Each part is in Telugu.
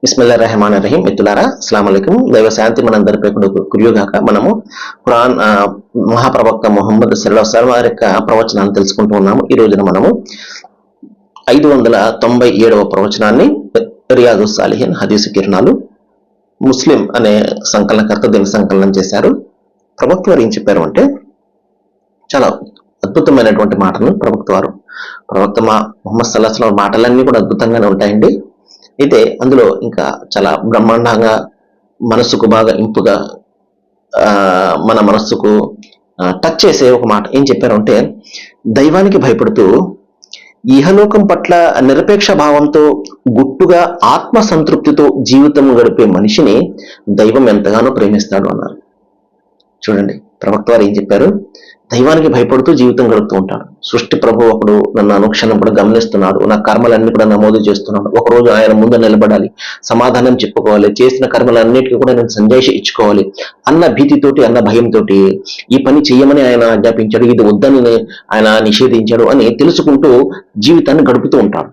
బిస్మిల్లాహిర్రహమానిర్రహీం. మిత్రులారా, అస్సలాము అలైకుం. దైవ శాంతి మనందరిపై కురియుగాక. మనము ఖురాన్ మహాప్రవక్త ముహమ్మద్ సల్లల్లాహు అలైహి వసల్లం వారి యొక్క ప్రవచనాన్ని తెలుసుకుంటూ ఉన్నాము. ఈ రోజున మనము 597వ ప్రవచనాన్ని, రియాదు సాలిహీన్ హదీసు కిరణాలు, ముస్లిం అనే సంకలనకర్త దీన్ని సంకలనం చేశారు. ప్రవక్త వారు ఏం చెప్పారు అంటే, చాలా అద్భుతమైనటువంటి మాటలు ప్రవక్త ముహమ్మద్ సల్లల్లాహు అలైహి వసల్లం మాటలన్నీ కూడా అద్భుతంగానే ఉంటాయండి. అయితే అందులో ఇంకా చాలా బ్రహ్మాండంగా, మనస్సుకు బాగా ఇంపుగా, మన మనస్సుకు టచ్ చేసే ఒక మాట ఏం చెప్పారంటే, దైవానికి భయపడుతూ ఇహలోకం పట్ల నిరపేక్ష భావంతో గుట్టుగా ఆత్మ సంతృప్తితో జీవితం గడిపే మనిషిని దైవం ఎంతగానో ప్రేమిస్తాడు అన్నారు. చూడండి, ప్రవక్త వారు ఏం చెప్పారు, దైవానికి భయపడుతూ జీవితం గడుపుతూ ఉంటాడు. సృష్టి ప్రభు ఒకడు నన్ను అనుక్షణం కూడా గమనిస్తున్నాడు, నా కర్మలన్నీ కూడా నమోదు చేస్తున్నాడు. ఒకరోజు ఆయన ముందు నిలబడాలి, సమాధానం చెప్పుకోవాలి, చేసిన కర్మలన్నిటికీ కూడా నేను సంజాయిషి ఇచ్చుకోవాలి అన్న భీతితోటి, అన్న భయంతో ఈ పని చెయ్యమని ఆయన ఆజ్ఞాపించాడు, ఇది వద్దని ఆయన నిషేధించాడు అని తెలుసుకుంటూ జీవితాన్ని గడుపుతూ ఉంటాడు.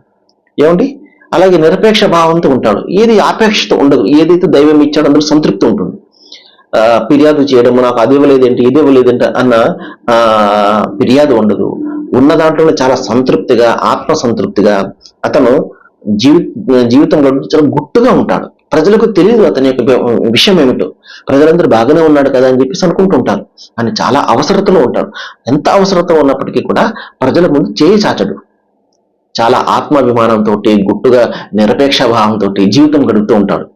ఏమండి, అలాగే నిరపేక్ష భావంతో ఉంటాడు. ఏది ఆపేక్షత ఉండదు. ఏదైతే దైవం ఇచ్చాడో అందులో సంతృప్తి ఉంటుంది. ఫిర్యాదు చేయడము, నాకు అది ఇవ్వలేదేంటి, ఇది ఇవ్వలేదేంటి అన్న ఫిర్యాదు ఉండదు. ఉన్న దాంట్లో చాలా సంతృప్తిగా, ఆత్మ సంతృప్తిగా అతను జీవితం గడుపుతూ చాలా గుట్టుగా ఉంటాడు. ప్రజలకు తెలియదు అతని యొక్క విషయం ఏమిటో. ప్రజలందరూ బాగానే ఉన్నాడు కదా అని చెప్పేసి అనుకుంటూ ఉంటారు. అని చాలా అవసరతలో ఉంటాడు. ఎంత అవసరత ఉన్నప్పటికీ కూడా ప్రజల ముందు చేయి చాచడు. చాలా ఆత్మాభిమానంతో, గుట్టుగా, నిరపేక్ష భావంతో జీవితం గడుపుతూ ఉంటాడు.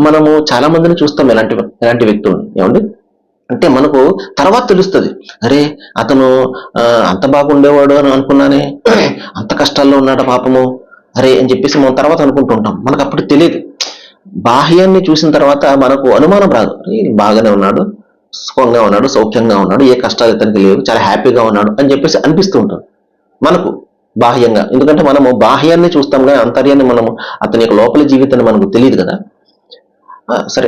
మనము చాలా మందిని చూస్తాం ఎలాంటి వ్యక్తులను. ఏమండి అంటే, మనకు తర్వాత తెలుస్తుంది, అరే అతను అంత బాగుండేవాడు అని అనుకున్నానే, అంత కష్టాల్లో ఉన్నాడు పాపము, అరే అని చెప్పేసి మనం తర్వాత అనుకుంటూ ఉంటాం. మనకు అప్పుడు తెలియదు. బాహ్యాన్ని చూసిన తర్వాత మనకు అనుమానం రాదు, బాగానే ఉన్నాడు, సుఖంగా ఉన్నాడు, సౌఖ్యంగా ఉన్నాడు, ఏ కష్టాలు ఇతనికి లేవు, చాలా హ్యాపీగా ఉన్నాడు అని చెప్పేసి అనిపిస్తూ ఉంటాం మనకు బాహ్యంగా. ఎందుకంటే మనము బాహ్యాన్ని చూస్తాం కానీ అంతర్యాన్ని, మనము అతని యొక్క లోపలి జీవితాన్ని మనకు తెలియదు కదా. సరే,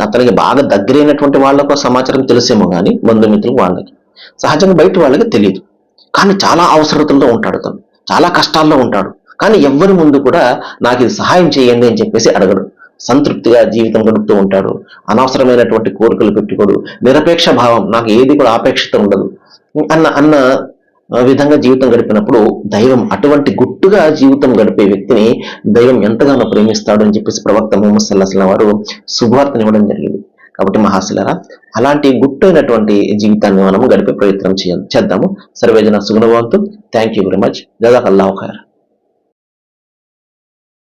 అతనికి బాగా దగ్గరైనటువంటి వాళ్ళకు సమాచారం తెలిసేమో కానీ బంధుమిత్రులు వాళ్ళకి, సహజంగా బయట వాళ్ళకి తెలియదు. కానీ చాలా అవసరతల్లో ఉంటాడు, తను చాలా కష్టాల్లో ఉంటాడు. కానీ ఎవ్వరి ముందు కూడా నాకు ఇది సహాయం చేయండి అని చెప్పేసి అడగడు. సంతృప్తిగా జీవితం గడుపుతూ ఉంటాడు. అనవసరమైనటువంటి కోరికలు పెట్టుకోడు. నిరపేక్ష భావం, నాకు ఏది కూడా ఆపేక్షత ఉండదు అన్న విధంగా జీవితం గడిపినప్పుడు దైవం అటువంటి గుట్టుగా జీవితం గడిపే వ్యక్తిని దైవం ఎంతగానో ప్రేమిస్తాడు అని చెప్పేసి ప్రవక్త ముహమ్మద్ సల్లల్లాహు అలైహి వసల్లం వారు శుభవార్తనివ్వడం జరిగింది. కాబట్టి మహాశిలరా, అలాంటి గుట్టైనటువంటి జీవితాన్ని మనము గడిపే ప్రయత్నం చేద్దాము. సర్వేజన సుగుణవంతు. Thank you very much. జజాకల్లాహు ఖైర్.